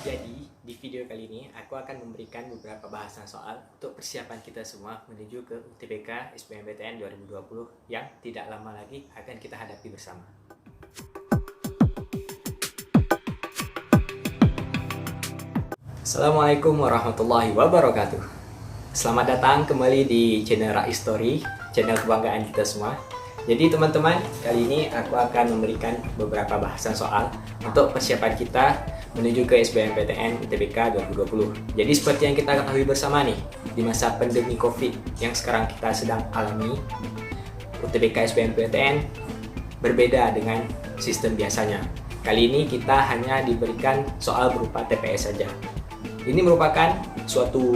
Jadi, di video kali ini aku akan memberikan beberapa bahasan soal untuk persiapan kita semua menuju ke UTBK SBMPTN 2020 yang tidak lama lagi akan kita hadapi bersama. Assalamualaikum warahmatullahi wabarakatuh. Selamat datang kembali di channel Rais Story, channel kebanggaan kita semua. Jadi teman-teman, kali ini aku akan memberikan beberapa bahasan soal untuk persiapan kita menuju ke SBMPTN UTBK 2020. Jadi seperti yang kita ketahui bersama nih, di masa pandemi COVID yang sekarang kita sedang alami, UTBK SBMPTN berbeda dengan sistem biasanya. Kali ini kita hanya diberikan soal berupa TPS saja. Ini merupakan suatu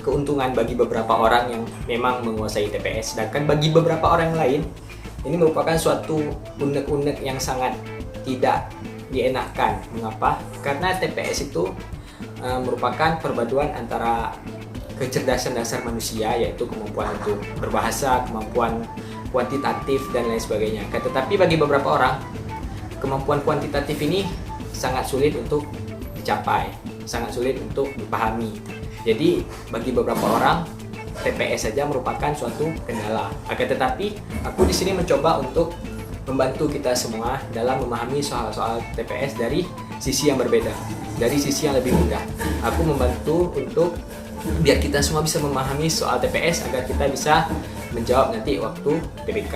keuntungan bagi beberapa orang yang memang menguasai TPS, sedangkan bagi beberapa orang lain ini merupakan suatu unek-unek yang sangat tidak dienakkan. Mengapa? Karena TPS itu merupakan perpaduan antara kecerdasan dasar manusia, yaitu kemampuan untuk berbahasa, kemampuan kuantitatif, dan lain sebagainya. Tetapi bagi beberapa orang, kemampuan kuantitatif ini sangat sulit untuk dicapai, sangat sulit untuk dipahami. Jadi bagi beberapa orang, TPS saja merupakan suatu kendala. Akan tetapi, aku di sini mencoba untuk membantu kita semua dalam memahami soal-soal TPS dari sisi yang berbeda, dari sisi yang lebih mudah. Aku membantu untuk biar kita semua bisa memahami soal TPS agar kita bisa menjawab nanti waktu UTBK.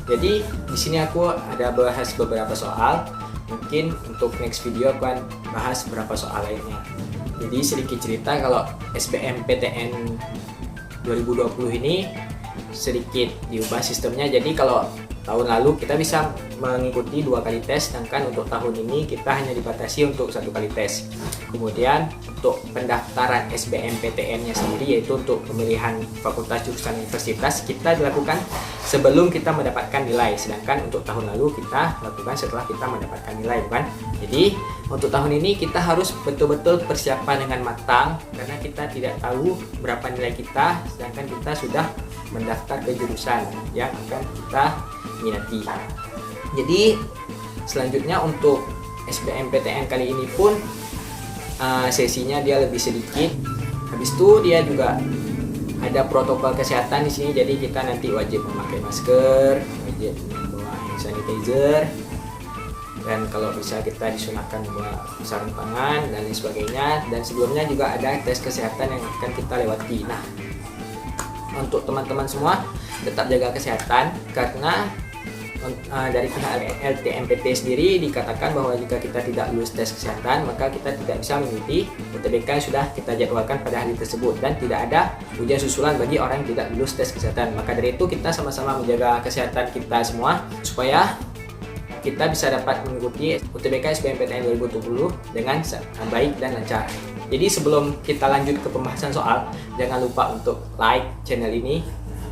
Jadi di sini aku ada bahas beberapa soal. Mungkin untuk next video aku akan bahas beberapa soal lainnya. Jadi sedikit cerita, kalau SBMPTN 2020 ini sedikit diubah sistemnya. Jadi kalau tahun lalu kita bisa mengikuti 2 kali tes, sedangkan untuk tahun ini kita hanya dibatasi untuk 1 kali tes. Kemudian untuk pendaftaran SBMPTN-nya sendiri, yaitu untuk pemilihan fakultas jurusan universitas, kita dilakukan sebelum kita mendapatkan nilai, sedangkan untuk tahun lalu kita lakukan setelah kita mendapatkan nilai, bukan? Jadi untuk tahun ini kita harus betul-betul persiapan dengan matang, karena kita tidak tahu berapa nilai kita, sedangkan kita sudah mendaftar ke jurusan yang akan kita minati. Jadi selanjutnya untuk SBMPTN kali ini pun sesinya dia lebih sedikit. Habis itu dia juga ada protokol kesehatan di sini. Jadi kita nanti wajib memakai masker, wajib membawa hand sanitizer, dan kalau bisa kita disunahkan membawa sarung tangan dan lain sebagainya. Dan sebelumnya juga ada tes kesehatan yang akan kita lewati. Nah, untuk teman-teman semua tetap jaga kesehatan, karena dari pihak LTMPT sendiri dikatakan bahwa jika kita tidak lulus tes kesehatan, maka kita tidak bisa mengikuti UTBK yang sudah kita jadwalkan pada hari tersebut, dan tidak ada ujian susulan bagi orang yang tidak lulus tes kesehatan. Maka dari itu kita sama-sama menjaga kesehatan kita semua supaya kita bisa dapat mengikuti UTBK SBMPTN 2020 dengan baik dan lancar. Jadi sebelum kita lanjut ke pembahasan soal, jangan lupa untuk like channel ini,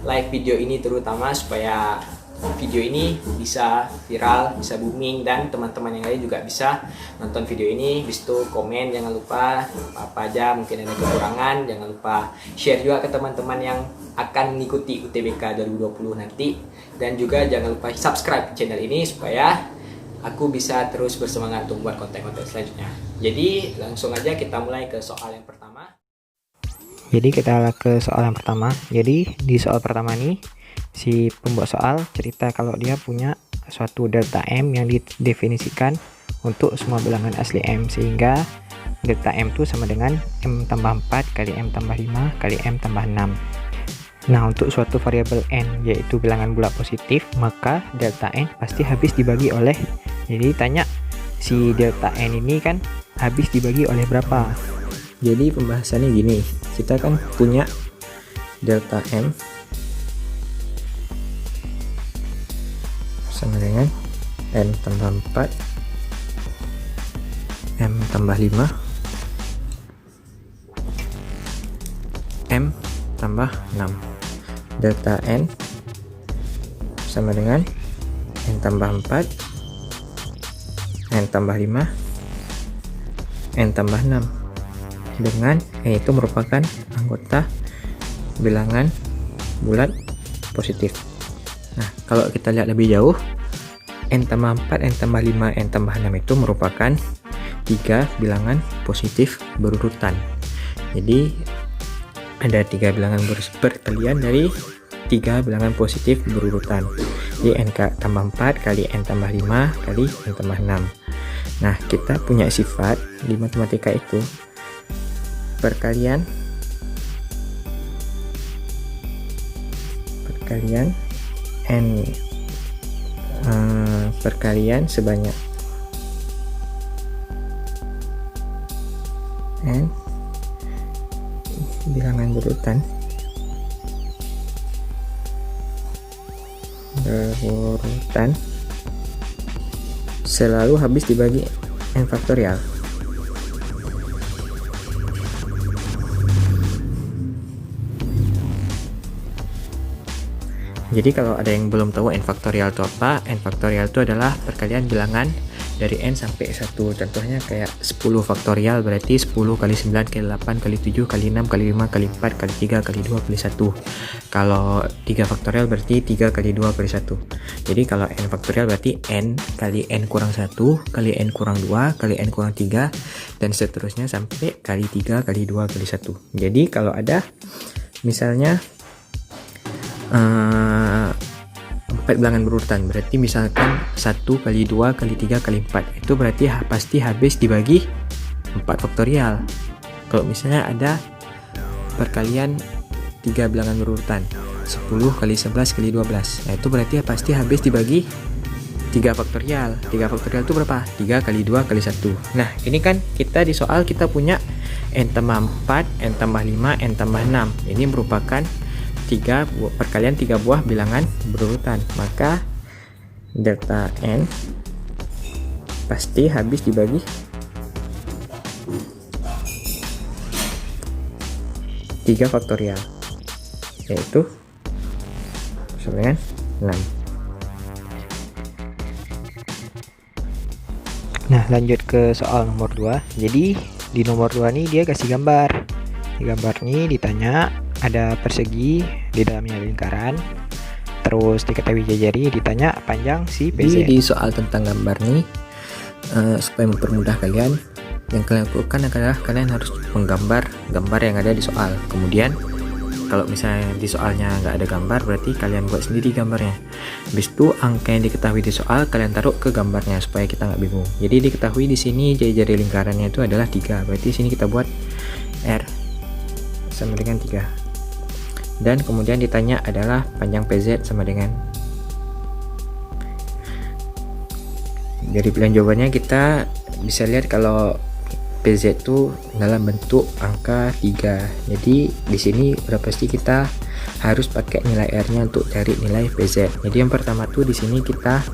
like video ini terutama, supaya video ini bisa viral, bisa booming, dan teman-teman yang lain juga bisa nonton video ini. Habis itu komen, jangan lupa apa aja mungkin ada kekurangan, jangan lupa share juga ke teman-teman yang akan mengikuti UTBK 2020 nanti, dan juga jangan lupa subscribe channel ini supaya aku bisa terus bersemangat untuk buat konten-konten selanjutnya. Jadi langsung aja kita mulai ke soal yang pertama. Jadi kita ke soal yang pertama. Jadi di soal pertama nih, si pembuat soal cerita kalau dia punya suatu delta M yang didefinisikan untuk semua bilangan asli M, sehingga delta M itu sama dengan M tambah 4 kali M tambah 5 kali M tambah 6. Nah, untuk suatu variabel N yaitu bilangan bulat positif, maka delta N pasti habis dibagi oleh, jadi tanya si delta N ini kan habis dibagi oleh berapa. Jadi pembahasannya gini, kita kan punya delta M sama dengan N tambah 4 M tambah 5 M tambah 6. Delta N sama dengan N tambah 4 N tambah 5 N tambah 6, dengan N itu merupakan anggota bilangan bulat positif. Nah, kalau kita lihat lebih jauh, N tambah 4, N tambah 5, N tambah 6 itu merupakan 3 bilangan positif berurutan. Jadi ada 3 bilangan perkalian dari 3 bilangan positif berurutan. Jadi n tambah 4 kali n tambah 5 kali n tambah 6. Nah, kita punya sifat di matematika itu perkalian n perkalian sebanyak n bilangan berurutan selalu habis dibagi n faktorial. Jadi kalau ada yang belum tahu n faktorial itu apa, n faktorial itu adalah perkalian bilangan dari n sampai 1. Contohnya kayak 10 faktorial berarti 10 kali 9 kali 8 kali 7 kali 6 kali 5 kali 4 kali 3 kali 2 kali 1. Kalau 3 faktorial berarti 3 kali 2 kali 1. Jadi kalau n faktorial berarti n kali n kurang 1 kali n kurang 2 kali n kurang 3 dan seterusnya sampai kali 3 kali 2 kali 1. Jadi kalau ada misalnya 4 bilangan berurutan, berarti misalkan 1 kali 2 kali 3 kali 4, itu berarti pasti habis dibagi 4 faktorial. Kalau misalnya ada perkalian 3 bilangan berurutan 10 kali 11 kali 12, nah itu berarti pasti habis dibagi 3 faktorial. 3 faktorial itu berapa? 3 kali 2 kali 1. Nah, ini kan kita di soal kita punya n tambah 4, n tambah 5, n tambah 6. Ini merupakan perkalian 3 buah bilangan berurutan, maka delta n pasti habis dibagi 3 faktorial, yaitu sama dengan 6. Nah, lanjut ke soal nomor 2. Jadi di nomor 2 nih dia kasih gambar. Di gambar ini ditanya ada persegi, di dalamnya lingkaran, terus diketahui jari, ditanya panjang si PZ. Di soal tentang gambar nih, supaya mempermudah kalian, yang kalian lakukan adalah kalian harus menggambar gambar yang ada di soal. Kemudian kalau misalnya di soalnya nggak ada gambar, berarti kalian buat sendiri gambarnya. Habis itu angka yang diketahui di soal kalian taruh ke gambarnya supaya kita nggak bingung. Jadi diketahui di sini jari-jari lingkarannya itu adalah 3, berarti di sini kita buat R sama dengan 3. Dan kemudian ditanya adalah panjang PZ sama dengan, dari pilihan jawabannya kita bisa lihat kalau PZ itu dalam bentuk angka 3. Jadi di sini udah pasti kita harus pakai nilai R-nya untuk cari nilai PZ. Jadi yang pertama tuh di sini kita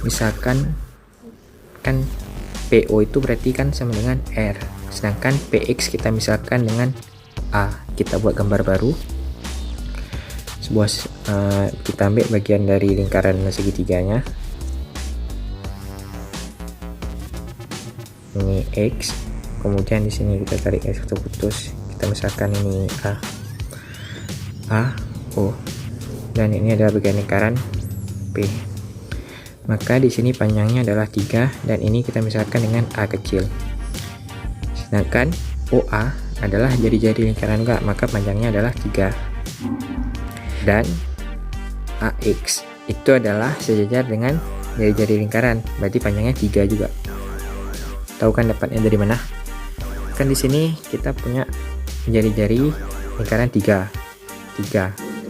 misalkan kan PO itu berarti kan sama dengan R, sedangkan PX kita misalkan dengan A. Kita buat gambar baru. Kita ambil bagian dari lingkaran segitiganya, ini X, kemudian di sini kita tarik X satu putus, kita misalkan ini A, O, dan ini adalah bagian lingkaran P. Maka di sini panjangnya adalah 3 dan ini kita misalkan dengan A kecil. Sedangkan OA adalah jari-jari lingkaran enggak, maka panjangnya adalah 3. Dan AX itu adalah sejajar dengan jari-jari lingkaran, berarti panjangnya 3 juga. Tahu kan dapatnya dari mana? Kan di sini kita punya jari-jari lingkaran 3.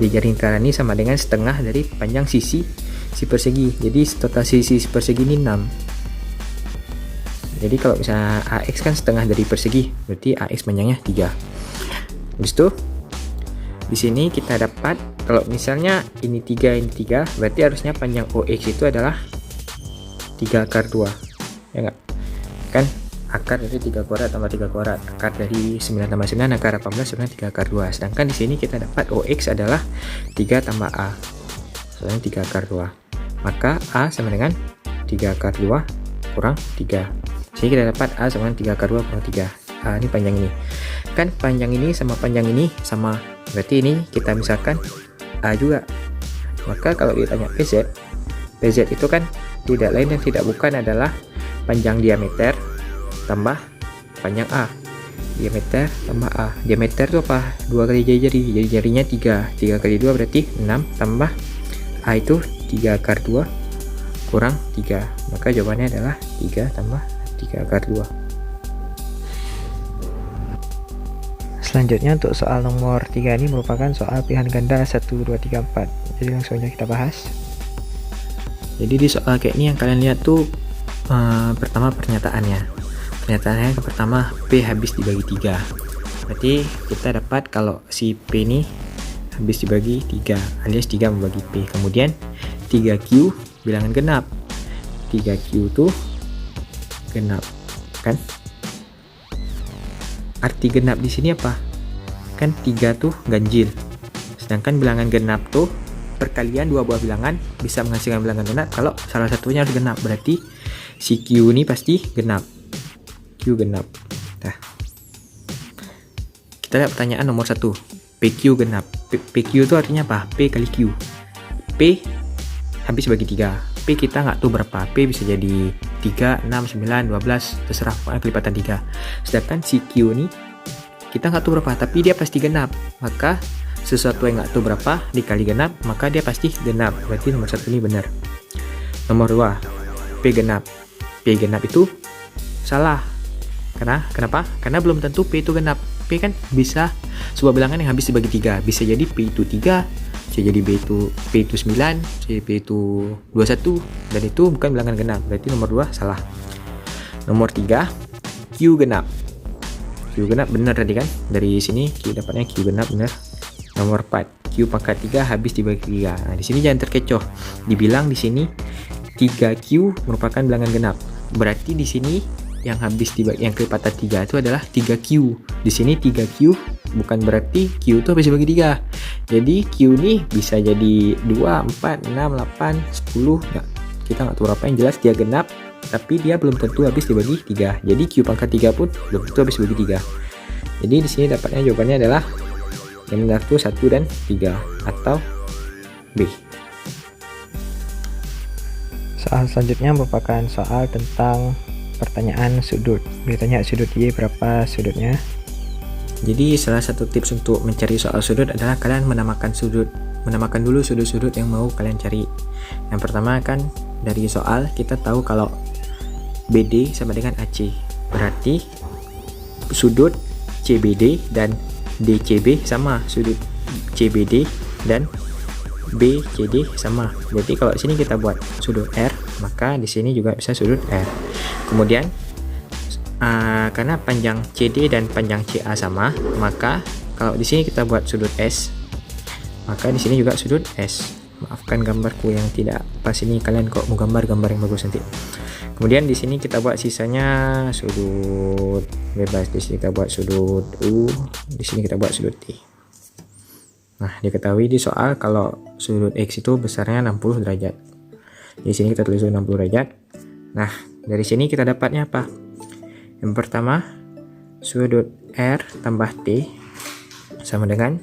Jari-jari lingkaran ini sama dengan setengah dari panjang sisi si persegi. Jadi total sisi persegi ini 6. Jadi kalau misalnya AX kan setengah dari persegi, berarti AX panjangnya 3. Habis itu di sini kita dapat kalau misalnya ini 3 ini 3, berarti harusnya panjang OX itu adalah 3 akar 2. Ya enggak? Kan akar dari 3 kuadrat tambah 3 kuadrat. Akar dari 9 tambah 9 akar 18 sebenarnya 3 akar 2. Sedangkan di sini kita dapat OX adalah 3 tambah A. Soalnya 3 akar 2. Maka A sama dengan 3 akar 2 kurang 3. Jadi kita dapat A sama dengan 3 akar 2 kurang 3. A ini panjang ini. Kan panjang ini sama panjang ini sama. Berarti ini kita misalkan A juga. Maka kalau ditanya PZ itu kan tidak lain dan tidak bukan adalah panjang diameter tambah panjang A. Diameter tambah A. Diameter itu apa? 2 kali jari. Jadi jarinya 3. 3 kali 2 berarti 6 tambah A itu 3 akar 2 kurang 3. Maka jawabannya adalah 3 tambah 3 akar 2. Selanjutnya untuk soal nomor 3 ini merupakan soal pilihan ganda 1, 2, 3, 4. Jadi langsung aja kita bahas. Jadi di soal kayak ini yang kalian lihat tuh pertama pernyataannya yang pertama P habis dibagi 3. Berarti kita dapat kalau si P ini habis dibagi 3 alias 3 membagi P. Kemudian 3Q bilangan genap. 3Q tuh genap kan? Arti genap di sini apa? Kan 3 tuh ganjil. Sedangkan bilangan genap tuh perkalian dua buah bilangan bisa menghasilkan bilangan genap kalau salah satunya harus genap. Berarti si Q ini pasti genap. Q genap. Nah, kita lihat pertanyaan nomor 1. PQ genap. PQ itu artinya apa? P kali Q. P habis bagi 3. P kita nggak tahu berapa. P bisa jadi 3, 6, 9, 12, terserah, pokoknya kelipatan 3. Sedangkan si Q ini kita nggak tahu berapa, tapi dia pasti genap. Maka sesuatu yang nggak tahu berapa dikali genap, maka dia pasti genap. Berarti nomor 1 ini benar. Nomor 2, P genap. P genap itu salah. Kenapa? Karena belum tentu P itu genap. P kan bisa sebuah bilangan yang habis dibagi 3. Bisa jadi P itu 3, bisa jadi P itu 9, P itu 21, dan itu bukan bilangan genap. Berarti nomor 2 salah. Nomor 3, Q genap. Q genap benar tadi kan? Dari sini Q dapatnya Q genap benar. Nomor 4, Q pangkat 3 habis dibagi 3. Nah, di sini jangan terkecoh. Dibilang di sini 3Q merupakan bilangan genap. Berarti di sini yang habis dibagi, yang kelipatan 3 itu adalah 3Q. Di sini 3Q bukan berarti Q itu habis dibagi 3. Jadi Q ini bisa jadi 2, 4, 6, 8, 10. Nah, kita nggak tahu berapa, yang jelas dia genap, tapi dia belum tentu habis dibagi 3. Jadi Q pangkat 3 pun belum tentu habis dibagi 3. Jadi di sini dapatnya jawabannya adalah yang benar itu 1 dan 3 atau B. Soal selanjutnya merupakan soal tentang pertanyaan sudut. Ditanya sudut Y berapa sudutnya. Jadi salah satu tips untuk mencari soal sudut adalah kalian menamakan dulu sudut-sudut yang mau kalian cari. Yang pertama kan dari soal kita tahu kalau BD sama dengan AC. Berarti sudut CBD dan DCB sama, sudut CBD dan BCD sama. Jadi kalau di sini kita buat sudut R, maka di sini juga bisa sudut R. Kemudian karena panjang CD dan panjang CA sama, maka kalau di sini kita buat sudut S, maka di sini juga sudut S. Maafkan gambarku yang tidak pas ini, kalian kok mau gambar yang bagus nanti. Kemudian di sini kita buat sisanya sudut bebas. Di sini kita buat sudut U, di sini kita buat sudut T. Nah, diketahui di soal kalau sudut X itu besarnya 60 derajat. Di sini kita tulis 60 derajat. Nah, dari sini kita dapatnya apa? Yang pertama, sudut R tambah T sama dengan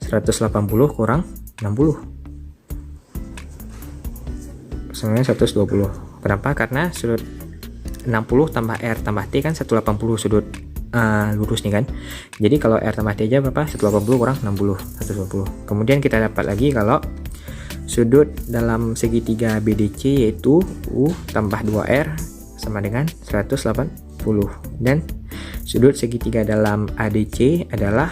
180 kurang 60. Sama dengan 120. Kenapa? Karena sudut 60 tambah R tambah T kan 180 sudut lurus nih kan. Jadi kalau R tambah T aja berapa? 180 kurang 60, 120. Kemudian kita dapat lagi kalau sudut dalam segitiga BDC yaitu U tambah 2R sama dengan 180. Dan sudut segitiga dalam ADC adalah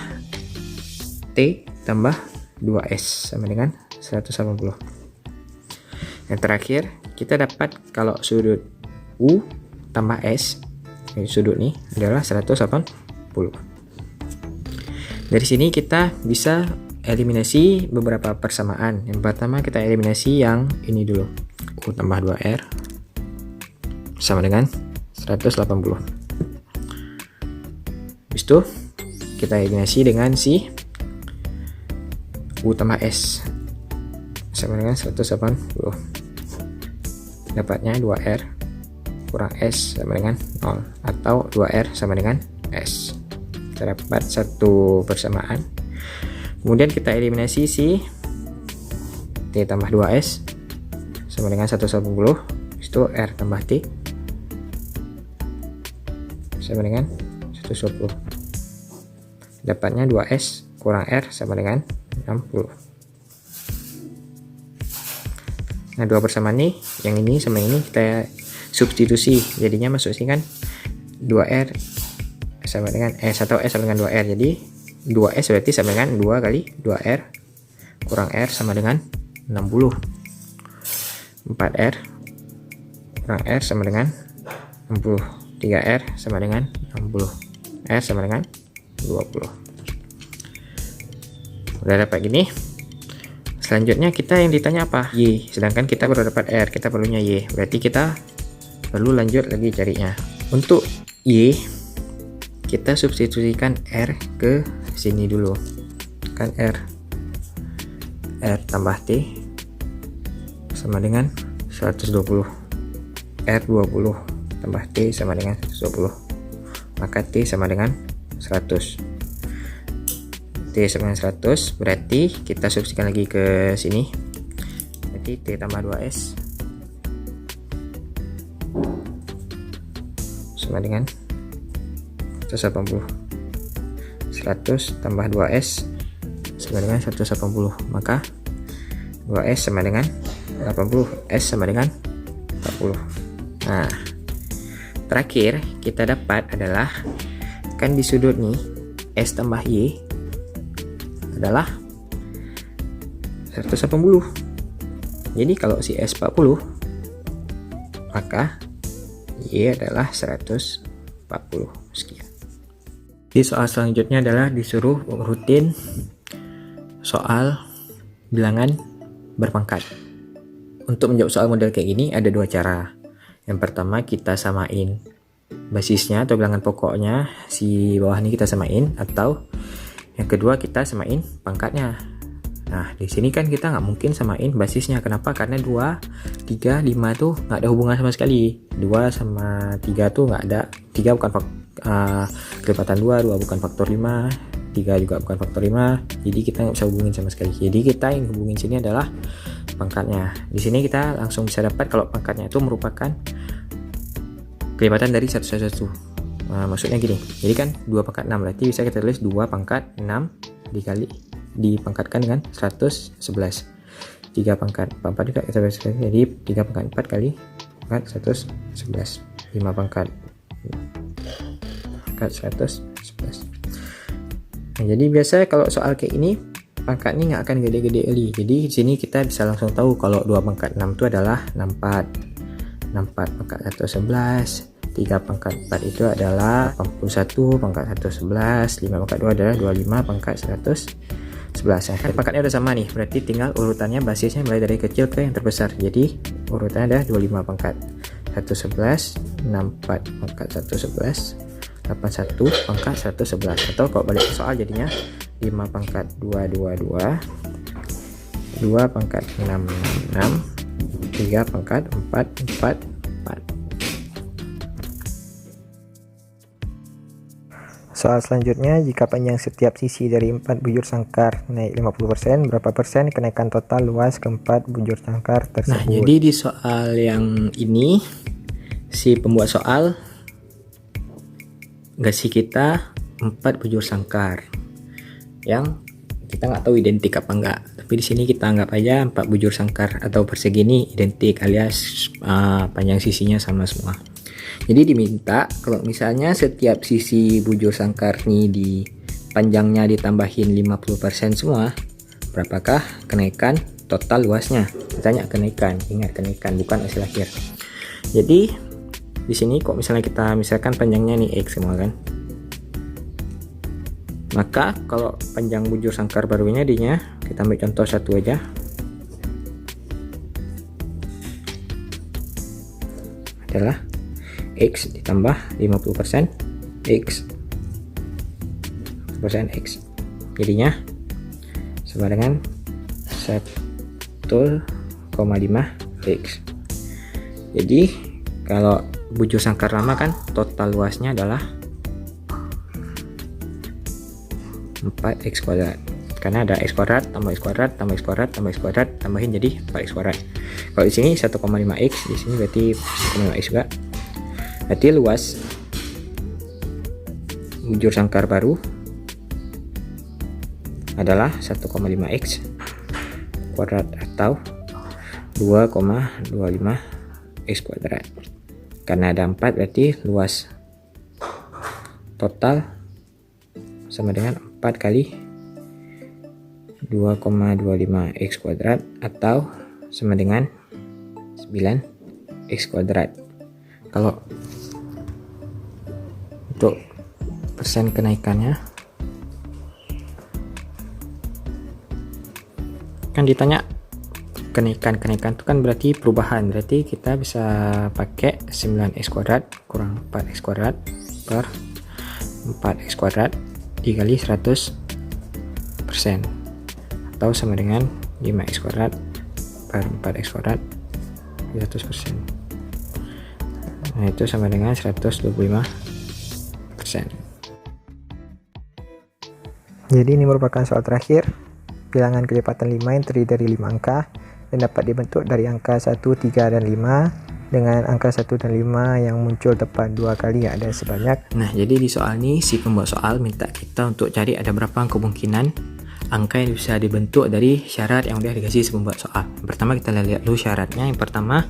T tambah 2S sama dengan 180. Yang terakhir kita dapat kalau sudut U tambah S, sudut ini adalah 180. Dari sini kita bisa eliminasi beberapa persamaan. Yang pertama kita eliminasi yang ini dulu, U tambah 2R sama dengan 180. Habis itu kita eliminasi dengan si U tambah S sama dengan 180. Dapatnya 2R kurang S sama dengan 0 atau 2R sama dengan S. Kita dapat satu persamaan. Kemudian kita eliminasi si T tambah 2S sama dengan 180. Itu R tambah T sama dengan 120. Dapatnya 2S kurang R sama dengan 60. Nah, dua persamaan nih, yang ini sama ini kita substitusi, jadinya masuk sini kan 2R sama dengan S atau S sama dengan 2R. Jadi 2S berarti sama dengan 2 kali 2R kurang R sama dengan 60. 4R kurang R sama dengan 60. 3R sama dengan 60. R sama dengan 20. Udah dapat gini. Selanjutnya kita yang ditanya apa? Y. Sedangkan kita baru dapat R, kita perlunya Y. Berarti kita perlu lanjut lagi carinya. Untuk Y, kita substitusikan R ke sini dulu. Kan R tambah T sama dengan 120. R 20 tambah T sama dengan 120. Maka T sama dengan 100. T sama dengan 100, berarti kita substitusikan lagi ke sini. Berarti T tambah 2S sama dengan 180. 100 tambah 2S sama dengan 180. Maka 2S sama dengan 80. S sama dengan 40. Nah, terakhir kita dapat adalah kan di sudut nih S tambah Y adalah 180. Jadi kalau si S 40, maka Y adalah 140. Sekian. Di soal selanjutnya adalah disuruh urutin soal bilangan berpangkat. Untuk menjawab soal model kayak gini ada dua cara. Yang pertama, kita samain basisnya atau bilangan pokoknya, si bawah ini kita samain, atau yang kedua kita samain pangkatnya. Nah, di sini kan kita nggak mungkin samain basisnya. Kenapa? Karena 2, 3, 5 tuh nggak ada hubungan sama sekali. 2 sama 3 tuh nggak ada. 3 bukan kelipatan 2 bukan faktor 5, 3 juga bukan faktor 5. Jadi kita nggak bisa hubungin sama sekali. Jadi kita yang hubungin sini adalah pangkatnya. Di sini kita langsung bisa dapat kalau pangkatnya itu merupakan kelipatan dari 1 Nah, maksudnya gini, jadi kan 2 pangkat 6, berarti bisa kita tulis 2 pangkat 6 dipangkatkan dengan 111. 3 pangkat 4 juga kita tulis, jadi 3 pangkat 4 kali pangkat 111. 5 pangkat 111. Nah, jadi biasa kalau soal kayak ini pangkatnya nggak akan gede-gede kali. Jadi di sini kita bisa langsung tahu kalau 2 pangkat 6 itu adalah 64. 64 pangkat 111. 3 pangkat 4 itu adalah 81 pangkat 111. 5 pangkat 2 adalah 25 pangkat 111. Nah, pangkatnya udah sama nih, berarti tinggal urutannya basisnya mulai dari kecil ke yang terbesar. Jadi urutannya ada 25 pangkat 111, 64 pangkat 111, 81 pangkat 111. Atau kalau balik ke soal jadinya 5 pangkat 222, 2 pangkat 66, 3 pangkat 444. Soal selanjutnya, jika panjang setiap sisi dari 4 bujur sangkar naik 50%, berapa persen kenaikan total luas keempat bujur sangkar tersebut? Nah, jadi di soal yang ini, si pembuat soal ngasih kita 4 bujur sangkar yang kita nggak tahu identik apa enggak. Tapi di sini kita anggap aja 4 bujur sangkar atau persegi ini identik alias panjang sisinya sama semua. Jadi diminta kalau misalnya setiap sisi bujur sangkar nih di panjangnya ditambahin 50% semua, berapakah kenaikan total luasnya? Ditanya kenaikan, ingat kenaikan bukan hasil akhir. Jadi di sini kok misalnya kita misalkan panjangnya nih X semua kan. Maka kalau panjang bujur sangkar barunya dinya, kita ambil contoh satu aja. Adalah X ditambah 50% X persen X, jadinya sama dengan 1,5 X. Jadi kalau bujur sangkar lama kan total luasnya adalah 4x kuadrat, karena ada x kuadrat tambah x kuadrat tambah x kuadrat tambah x kuadrat tambahin jadi 4x kuadrat. Kalau di sini 1,5x, di sini berarti 1,5x juga. Berarti luas bujur sangkar baru adalah 1,5x kuadrat atau 2,25x kuadrat. Karena ada 4 berarti luas total sama dengan 4 kali 2,25x kuadrat atau sama dengan 9x kuadrat. Kalau untuk persen kenaikannya kan ditanya kenaikan itu kan berarti perubahan, berarti kita bisa pakai 9x kuadrat kurang 4x kuadrat per 4x kuadrat dikali 100% atau sama dengan 5x kuadrat per 4x kuadrat 100%. Nah, itu sama dengan 125%. Jadi ini merupakan soal terakhir. Bilangan kelipatan 5 yang terdiri dari 5 angka dan dapat dibentuk dari angka 1, 3, dan 5 dengan angka 1 dan 5 yang muncul tepat 2 kali yang ada sebanyak. Nah, jadi di soal ini si pembuat soal minta kita untuk cari ada berapa kemungkinan angka yang bisa dibentuk dari syarat yang udah dikasih si pembuat soal. Yang pertama kita lihat dulu syaratnya. Yang pertama,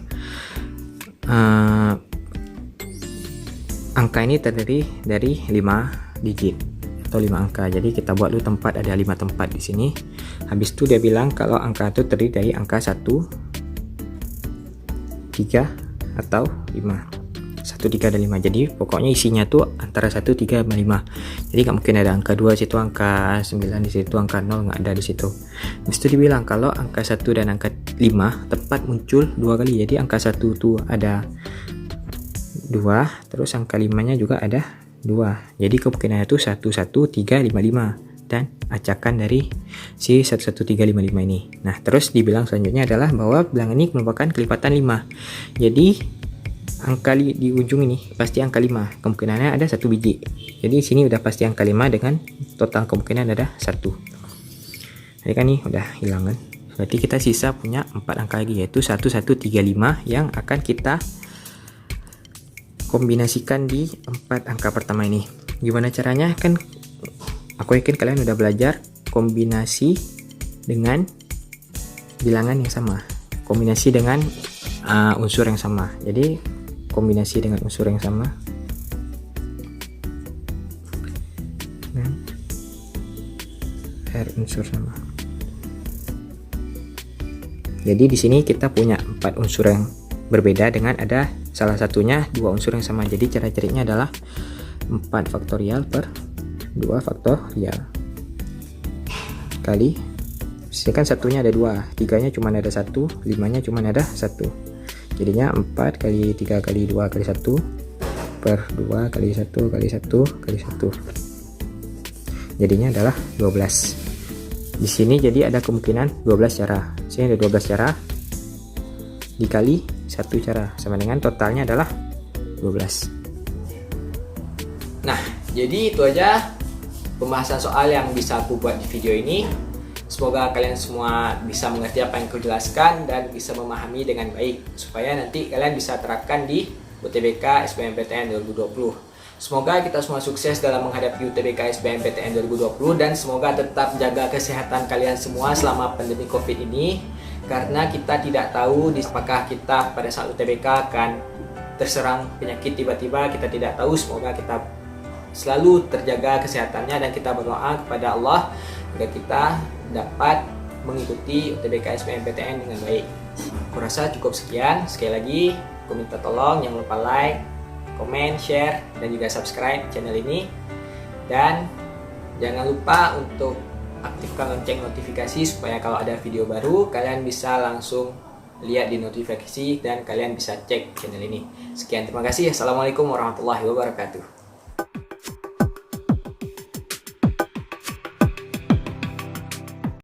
angka ini terdiri dari 5 digit atau 5 angka. Jadi kita buat dulu tempat, ada 5 tempat di sini. Habis itu dia bilang kalau angka itu terdiri dari angka 1, 3 atau 5. 1, 3, dan 5. Jadi pokoknya isinya tuh antara 1, 3, dan 5. Jadi nggak mungkin ada angka 2 di situ, angka 9 di situ, angka 0 nggak ada di situ. Habis itu dibilang kalau angka 1 dan angka 5 tepat muncul 2 kali. Jadi angka 1 tuh ada 2, terus angka 5-nya juga ada 2. Jadi kemungkinannya itu 1, 1, 3, 5, 5 dan acakan dari si 1, 1, 3, 5, 5 ini. Nah, terus dibilang selanjutnya adalah bahwa bilangan ini merupakan kelipatan 5. Jadi angka di ujung ini pasti angka 5. Kemungkinannya ada 1 biji. Jadi di sini udah pasti angka 5 dengan total kemungkinan ada 1. Jadi kan nih udah hilang kan. Berarti kita sisa punya 4 angka lagi, yaitu 1, 1, 3, 5 yang akan kita kombinasikan di 4 angka pertama ini. Gimana caranya? Kan aku yakin kalian udah belajar kombinasi dengan bilangan yang sama, kombinasi dengan unsur yang sama. Jadi kombinasi dengan unsur yang sama dan R unsur sama. Jadi di sini kita punya 4 unsur yang berbeda dengan ada salah satunya 2 unsur yang sama. Jadi cara caranya adalah 4 faktorial per 2 faktorial kali, sini kan satunya ada 2, 3-nya cuma ada 1, 5-nya cuma ada 1. Jadinya 4 kali 3 kali 2 kali 1 per 2 kali 1 kali 1 kali 1. Jadinya adalah 12. Di sini jadi ada kemungkinan 12 cara. Sini ada 12 cara dikali 1 cara sama dengan totalnya adalah 12. Nah, jadi itu aja pembahasan soal yang bisa aku buat di video ini. Semoga kalian semua bisa mengerti apa yang aku jelaskan dan bisa memahami dengan baik, supaya nanti kalian bisa terapkan di UTBK SBMPTN 2020. Semoga kita semua sukses dalam menghadapi UTBK SBMPTN 2020 dan semoga tetap jaga kesehatan kalian semua selama pandemi COVID ini, karena kita tidak tahu apakah kita pada saat UTBK akan terserang penyakit tiba-tiba, kita tidak tahu. Semoga kita selalu terjaga kesehatannya dan kita berdoa kepada Allah agar kita dapat mengikuti UTBK SBMPTN dengan baik. Aku rasa cukup sekian. Sekali lagi aku minta tolong jangan lupa like, komen, share, dan juga subscribe channel ini. Dan jangan lupa untuk aktifkan lonceng notifikasi supaya kalau ada video baru kalian bisa langsung lihat di notifikasi dan kalian bisa cek channel ini. Sekian, terima kasih. Assalamualaikum warahmatullahi wabarakatuh.